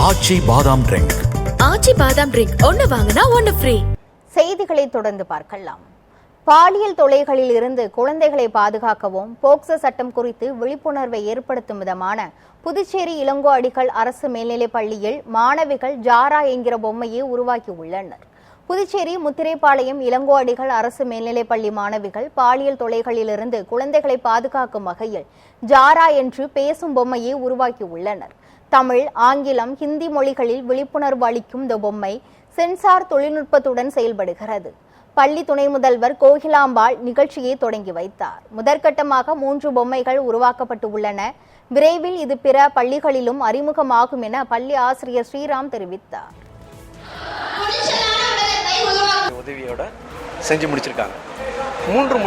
ஆச்சி பாதாம் ட்ரிங்க். ஆச்சி பாதாம் ட்ரிங்க் ஒன்னு வாங்கினா ஒன்னு ஃப்ரீ. செய்திகளை தொடர்ந்து பார்க்கலாம். பாலியல் தொல்லைகளில் இருந்து குழந்தைகளை பாதுகாக்கவும் போக்சோ சட்டம் குறித்து விழிப்புணர்வை ஏற்படுத்தும் விதமான புதுச்சேரி இளங்கோ அடிகள் அரசு மேல்நிலைப் பள்ளியில் மாணவிகள் ஜாரா என்கிற பொம்மையை உருவாக்கி உள்ளனர். புதுச்சேரி முத்திரைப்பாளையம் இளங்கோ அடிகள் அரசு மேல்நிலைப் பள்ளி மாணவிகள் பாலியல் தொல்லைகளிலிருந்து குழந்தைகளை பாதுகாக்கும் வகையில் ஜாரா என்று பேசும் பொம்மையை உருவாக்கி உள்ளனர். தமிழ், ஆங்கிலம், ஹிந்தி மொழிகளில் விழிப்புணர்வு அளிக்கும் இந்த பொம்மை சென்சார் தொழில்நுட்பத்துடன் செயல்படுகிறது. பள்ளி துணை முதல்வர் கோகிலாம்பாள் நிகழ்ச்சியை தொடங்கி வைத்தார். முதற்கட்டமாக 3 பொம்மைகள் உருவாக்கப்பட்டு உள்ளன. விரைவில் இது பிற பள்ளிகளிலும் அறிமுகமாகும் என பள்ளி ஆசிரியர் ஸ்ரீராம் தெரிவித்தார். உதவியோட செஞ்சு முடிச்சிருக்காங்க. 3